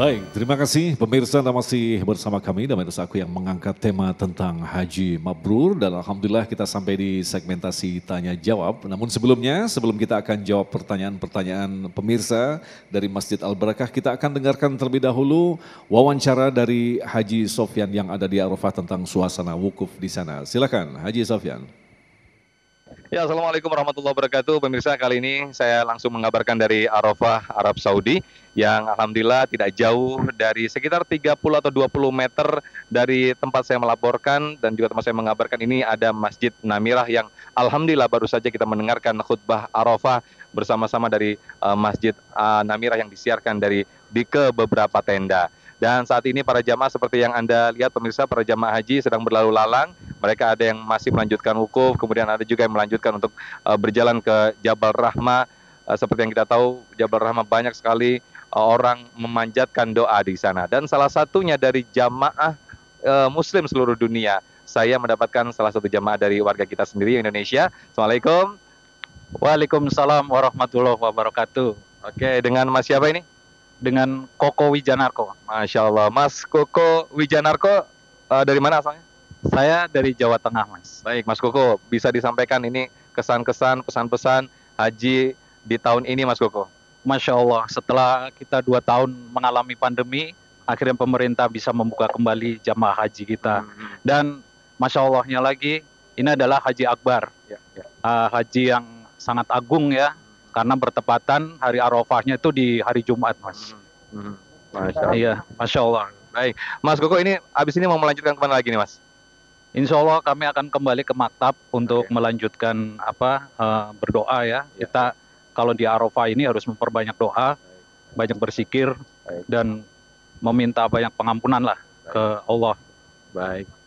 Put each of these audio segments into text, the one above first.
Baik, terima kasih pemirsa Anda masih bersama kami dan Medos Aku yang mengangkat tema tentang Haji Mabrur dan Alhamdulillah kita sampai di segmentasi tanya jawab. Namun sebelumnya, sebelum kita akan jawab pertanyaan-pertanyaan pemirsa dari Masjid Al-Barakah, kita akan dengarkan terlebih dahulu wawancara dari Haji Sofyan yang ada di Arafah tentang suasana wukuf di sana. Silakan Haji Sofyan. Ya, Assalamualaikum warahmatullahi wabarakatuh. Pemirsa, kali ini saya langsung mengabarkan dari Arafah, Arab Saudi, yang alhamdulillah tidak jauh dari sekitar 30 atau 20 meter dari tempat saya melaporkan dan juga tempat saya mengabarkan ini ada Masjid Namirah yang alhamdulillah baru saja kita mendengarkan khutbah Arafah bersama-sama dari Masjid Namirah yang disiarkan di ke beberapa tenda. Dan saat ini para jamaah seperti yang Anda lihat pemirsa, para jamaah haji sedang berlalu lalang. Mereka ada yang masih melanjutkan wukuf, kemudian ada juga yang melanjutkan untuk berjalan ke Jabal Rahmah. Seperti yang kita tahu, Jabal Rahmah banyak sekali orang memanjatkan doa di sana. Dan salah satunya dari jamaah muslim seluruh dunia. Saya mendapatkan salah satu jamaah dari warga kita sendiri Indonesia. Assalamualaikum. Waalaikumsalam warahmatullahi wabarakatuh. Oke, dengan Mas siapa ini? Dengan Koko Wijanarko. Masya Allah. Mas Koko Wijanarko dari mana asalnya? Saya dari Jawa Tengah, Mas. Baik, Mas Koko, bisa disampaikan ini kesan-kesan, pesan-pesan haji di tahun ini, Mas Koko? Masya Allah, setelah kita 2 tahun mengalami pandemi, akhirnya pemerintah bisa membuka kembali jamaah haji kita. Dan Masya Allahnya lagi, ini adalah Haji Akbar. Haji yang sangat agung ya, karena bertepatan hari Arafahnya itu di hari Jumat, Mas. Masya Allah. Iya, Masya Allah. Baik, Mas Koko ini habis ini mau melanjutkan kemana lagi nih, Mas? Insya Allah kami akan kembali ke maktab untuk melanjutkan berdoa ya. Kita kalau di Arafah ini harus memperbanyak doa, banyak bersikir dan meminta banyak pengampunan lah ke Allah.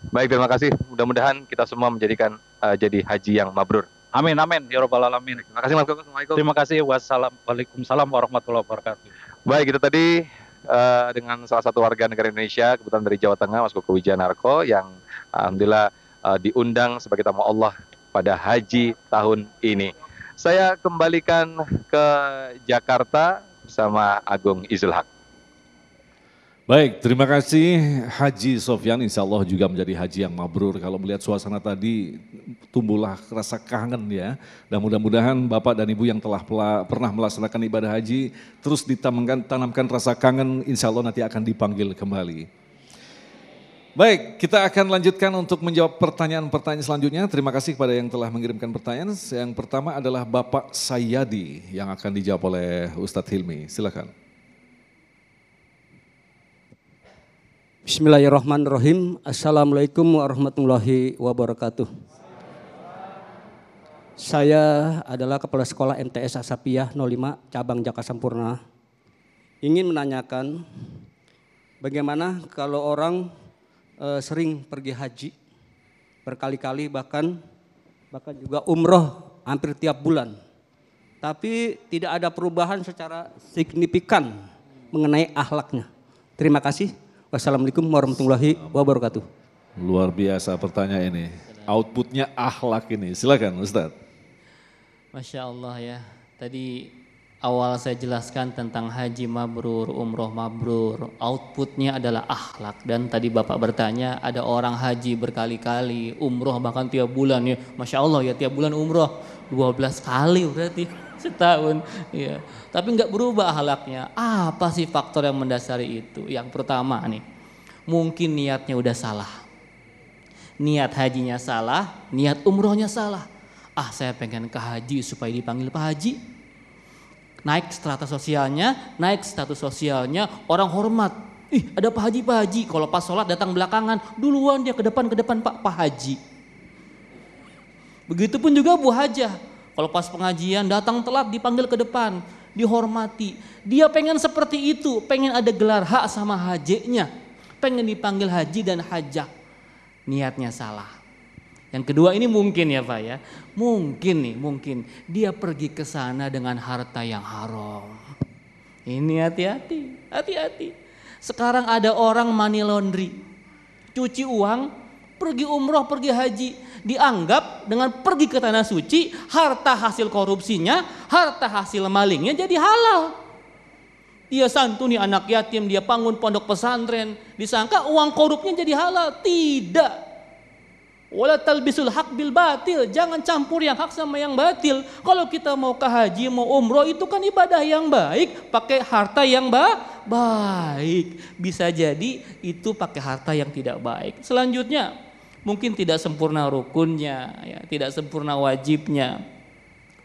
Baik, terima kasih. Mudah-mudahan kita semua menjadikan jadi haji yang mabrur. Amin, amin, ya Rabbal Alamin. Terima kasih Mas Koko. Assalamualaikum. Terima kasih. Waalaikumsalam warahmatullahi wabarakatuh. Baik, itu tadi dengan salah satu warga negara Indonesia, kebetulan dari Jawa Tengah, Mas Koko Wijanarko, yang alhamdulillah diundang sebagai tamu Allah pada haji tahun ini. Saya kembalikan ke Jakarta bersama Agung Izul Haq. Baik, terima kasih Haji Sofyan, insya Allah juga menjadi haji yang mabrur. Kalau melihat suasana tadi, tumbuhlah rasa kangen ya. Dan mudah-mudahan Bapak dan Ibu yang telah pernah melaksanakan ibadah haji, terus ditanamkan rasa kangen, insya Allah nanti akan dipanggil kembali. Baik, kita akan lanjutkan untuk menjawab pertanyaan-pertanyaan selanjutnya. Terima kasih kepada yang telah mengirimkan pertanyaan. Yang pertama adalah Bapak Sayyadi yang akan dijawab oleh Ustadz Hilmi. Silakan. Bismillahirrahmanirrahim. Assalamualaikum warahmatullahi wabarakatuh. Saya adalah Kepala Sekolah MTS Asapiyah 05 Cabang Jaka Sampurna. Ingin menanyakan bagaimana kalau orang sering pergi haji berkali-kali bahkan juga umroh hampir tiap bulan. Tapi tidak ada perubahan secara signifikan mengenai akhlaknya. Terima kasih. Wassalamualaikum warahmatullahi wabarakatuh. Luar biasa pertanyaan ini. Outputnya akhlak ini. Silakan Ustadz. Masya Allah ya. Tadi awal saya jelaskan tentang haji mabrur, umroh mabrur. Outputnya adalah akhlak. Dan tadi Bapak bertanya ada orang haji berkali-kali, umroh bahkan tiap bulan ya. Masya Allah ya, tiap bulan umroh 12 kali berarti setahun. Ya. Tapi nggak berubah akhlaknya. Apa sih faktor yang mendasari itu? Yang pertama nih, mungkin niatnya udah salah. Niat hajinya salah, niat umrohnya salah. Saya pengen ke haji supaya dipanggil Pak Haji. Naik strata sosialnya, naik status sosialnya, orang hormat. Ada Pak Haji. Kalau pas sholat datang belakangan, duluan dia ke depan Pak Haji. Begitupun juga Bu Hajah. Kalau pas pengajian datang telat dipanggil ke depan, dihormati. Dia pengen seperti itu, pengen ada gelar hak sama hajinya. Pengen dipanggil haji dan hajah. Niatnya salah. Yang kedua ini mungkin ya Pak ya. Mungkin dia pergi ke sana dengan harta yang haram. Ini hati-hati. Sekarang ada orang money laundry. Cuci uang, pergi umroh, pergi haji. Dianggap dengan pergi ke tanah suci, harta hasil korupsinya, harta hasil malingnya jadi halal. Dia santuni anak yatim, dia bangun pondok pesantren, disangka uang korupnya jadi halal. Tidak. Wala talbisul haq bil batil, jangan campur yang hak sama yang batil. Kalau kita mau ke haji, mau umroh, itu kan ibadah yang baik, pakai harta yang baik. Bisa jadi itu pakai harta yang tidak baik. Selanjutnya, mungkin tidak sempurna rukunnya, ya, tidak sempurna wajibnya,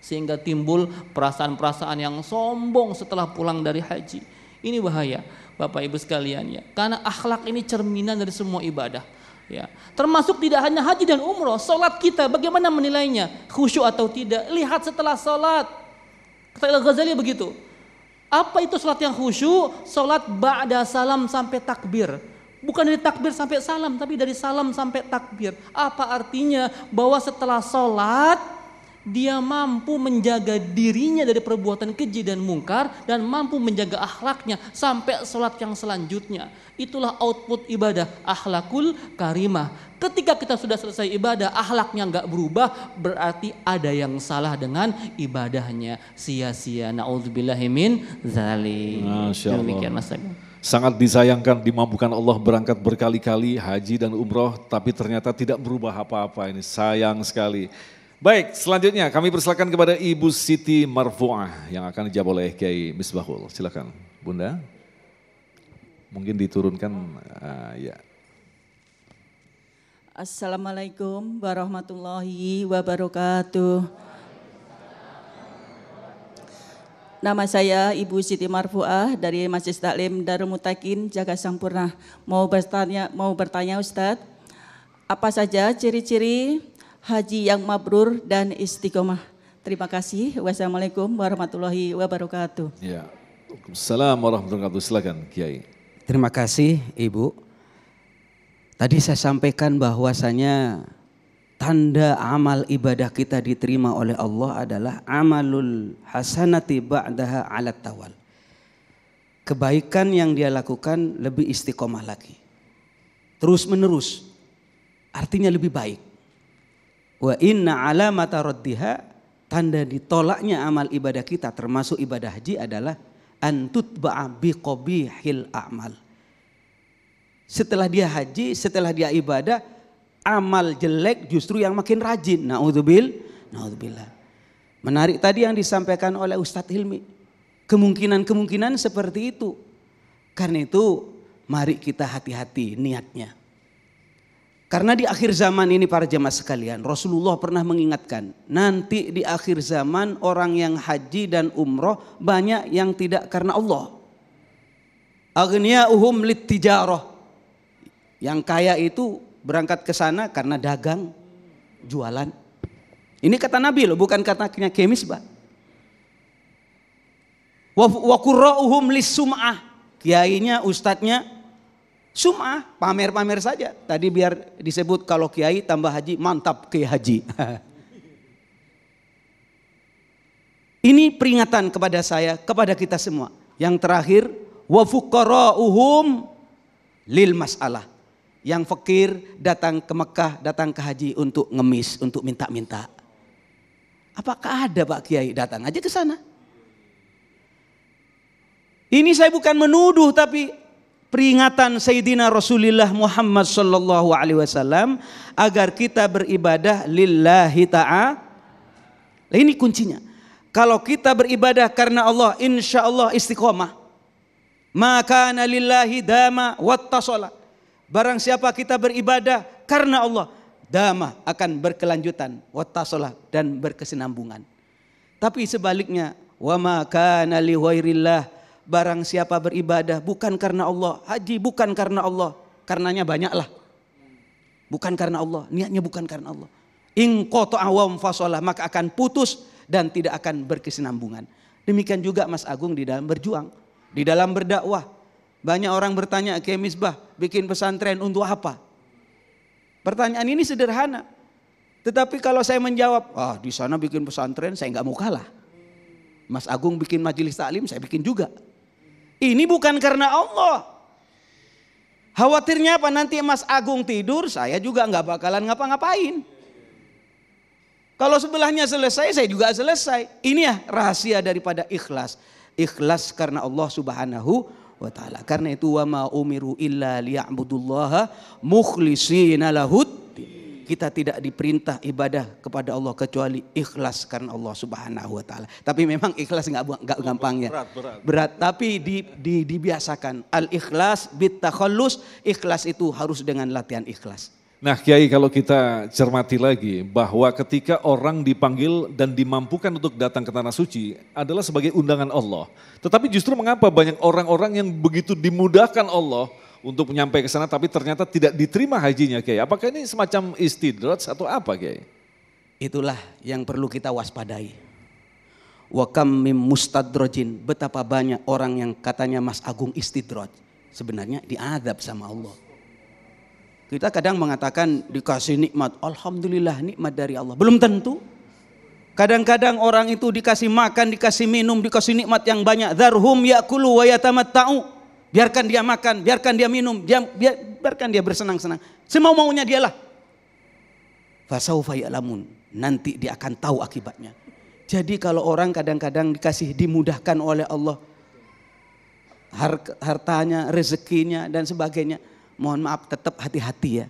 sehingga timbul perasaan-perasaan yang sombong setelah pulang dari haji. Ini bahaya, Bapak Ibu sekalian, ya, karena akhlak ini cerminan dari semua ibadah. Ya, termasuk tidak hanya haji dan umroh, salat kita bagaimana menilainya, khusyuk atau tidak? Lihat setelah salat. Kata Al-Ghazali begitu. Apa itu salat yang khusyuk? Salat ba'da salam sampai takbir. Bukan dari takbir sampai salam, tapi dari salam sampai takbir. Apa artinya? Bahwa setelah salat dia mampu menjaga dirinya dari perbuatan keji dan mungkar, dan mampu menjaga akhlaknya sampai salat yang selanjutnya. Itulah output ibadah, akhlakul karimah. Ketika kita sudah selesai ibadah, akhlaknya nggak berubah, berarti ada yang salah dengan ibadahnya, sia-sia. Na'udzubillahi min dzalik. Masya Allah. Demikian Mas Agung. Sangat disayangkan dimampukan Allah berangkat berkali-kali haji dan umroh, tapi ternyata tidak berubah apa-apa. Ini sayang sekali. Baik, selanjutnya kami persilakan kepada Ibu Siti Marfu'ah yang akan dijawab oleh Kiai Misbahul. Silakan, Bunda. Mungkin diturunkan, ya. Assalamualaikum warahmatullahi wabarakatuh. Nama saya Ibu Siti Marfu'ah dari Masjid Taklim Darul Mutakin, Jaga Sampurna. Mau bertanya Ustadz, apa saja ciri-ciri haji yang mabrur dan istiqomah? Terima kasih. Wassalamualaikum warahmatullahi wabarakatuh. Ya. Assalamualaikum warahmatullahi wabarakatuh. Silakan Kiai. Terima kasih Ibu. Tadi saya sampaikan bahwasanya tanda amal ibadah kita diterima oleh Allah adalah amalul hasanati ba'daha ala tawal. Kebaikan yang dia lakukan lebih istiqomah lagi. Terus menerus. Artinya lebih baik. Wa inna alamata raddiha, tanda ditolaknya amal ibadah kita termasuk ibadah haji adalah antutba'a biqabihil a'mal. Setelah dia haji, setelah dia ibadah, amal jelek justru yang makin rajin. Na'udzubillah. Menarik tadi yang disampaikan oleh Ustadz Hilmi. Kemungkinan-kemungkinan seperti itu. Karena itu mari kita hati-hati niatnya. Karena di akhir zaman ini para jemaah sekalian, Rasulullah pernah mengingatkan, nanti di akhir zaman orang yang haji dan umroh banyak yang tidak karena Allah. Aghniya'uhum littijarah. Yang kaya itu berangkat ke sana karena dagang, jualan. Ini kata Nabi loh, bukan katanya Kiai Misbah. Wa qurra'uhum lis-sum'ah. Kiainya, ustadznya sum'ah, pamer-pamer saja. Tadi biar disebut kalau kiai tambah haji, mantap Kiai haji. Ini peringatan kepada saya, kepada kita semua. Yang terakhir, wa fuqara'uhum lil mas'alah. Yang fakir datang ke Mekah, datang ke haji untuk ngemis, untuk minta-minta. Apakah ada Pak Kiai? Datang aja ke sana. Ini saya bukan menuduh, tapi peringatan Sayyidina Rasulullah Muhammad sallallahu alaihi wasallam agar kita beribadah lillahi ta'ala. Ini kuncinya. Kalau kita beribadah karena Allah, insya Allah istiqomah. Maka lillahi dama wattasala. Barang siapa kita beribadah karena Allah, dama akan berkelanjutan, wattasala dan berkesinambungan. Tapi sebaliknya, wa ma kana li ghairillah, barang siapa beribadah bukan karena Allah, haji bukan karena Allah, karenanya banyaklah. Bukan karena Allah, niatnya bukan karena Allah. In qata'a wa fasalah, maka akan putus dan tidak akan berkesinambungan. Demikian juga Mas Agung di dalam berjuang, di dalam berdakwah. Banyak orang bertanya, Kiai Misbah bikin pesantren untuk apa? Pertanyaan ini sederhana. Tetapi kalau saya menjawab, di sana bikin pesantren saya nggak mau kalah. Mas Agung bikin majelis taklim, saya bikin juga. Ini bukan karena Allah. Khawatirnya apa? Nanti Mas Agung tidur, saya juga nggak bakalan ngapa-ngapain. Kalau sebelahnya selesai, saya juga selesai. Ini ya rahasia daripada ikhlas. Ikhlas karena Allah Subhanahu wa taala. Karena itu wa ma umiru illa liya'budullaha mukhlishina lahud. Kita tidak diperintah ibadah kepada Allah kecuali ikhlas karena Allah Subhanahu wa taala. Tapi memang ikhlas enggak gampang ya. Berat, tapi dibiasakan. Al-ikhlas bit takhallus, ikhlas itu harus dengan latihan ikhlas. Nah Kiai, kalau kita cermati lagi bahwa ketika orang dipanggil dan dimampukan untuk datang ke Tanah Suci adalah sebagai undangan Allah. Tetapi justru mengapa banyak orang-orang yang begitu dimudahkan Allah untuk menyampai ke sana tapi ternyata tidak diterima hajinya, Kiai? Apakah ini semacam istidraj atau apa, Kiai? Itulah yang perlu kita waspadai. Wa kam mim mustadrajin, betapa banyak orang yang katanya Mas Agung istidraj, sebenarnya diadab sama Allah. Kita kadang mengatakan dikasih nikmat, alhamdulillah nikmat dari Allah. Belum tentu. Kadang-kadang orang itu dikasih makan, dikasih minum, dikasih nikmat yang banyak. Dzarhum ya'kulu wa yatamatta'u. Biarkan dia makan, biarkan dia minum, biarkan dia bersenang-senang. Semau-maunya dialah. Fasaufa ya'lamun. Nanti dia akan tahu akibatnya. Jadi kalau orang kadang-kadang dikasih dimudahkan oleh Allah, hartanya, rezekinya dan sebagainya, mohon maaf tetap hati-hati ya.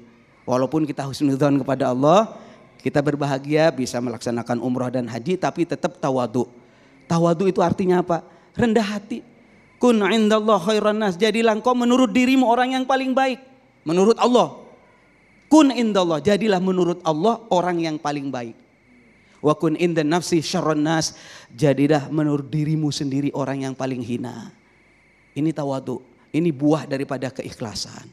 Walaupun kita husnudzon kepada Allah, kita berbahagia bisa melaksanakan umrah dan haji, tapi tetap tawadu. Tawadu itu artinya apa? Rendah hati. Kun indallah khairan nas, jadilah engkau menurut dirimu orang yang paling baik. Menurut Allah. Kun indallah, jadilah menurut Allah orang yang paling baik. Wa kun indan nafsi syarran nas, jadilah menurut dirimu sendiri orang yang paling hina. Ini tawadu. Ini buah daripada keikhlasan.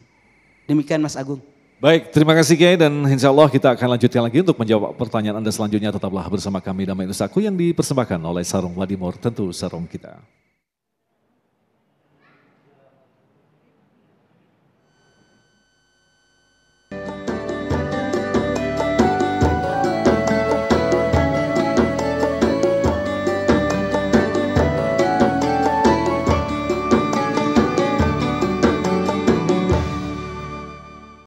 Demikian Mas Agung. Baik, terima kasih Kiai, dan insya Allah kita akan lanjutkan lagi untuk menjawab pertanyaan Anda selanjutnya. Tetaplah bersama kami Damai Nusaku yang dipersembahkan oleh Sarung Wadimor, tentu sarung kita.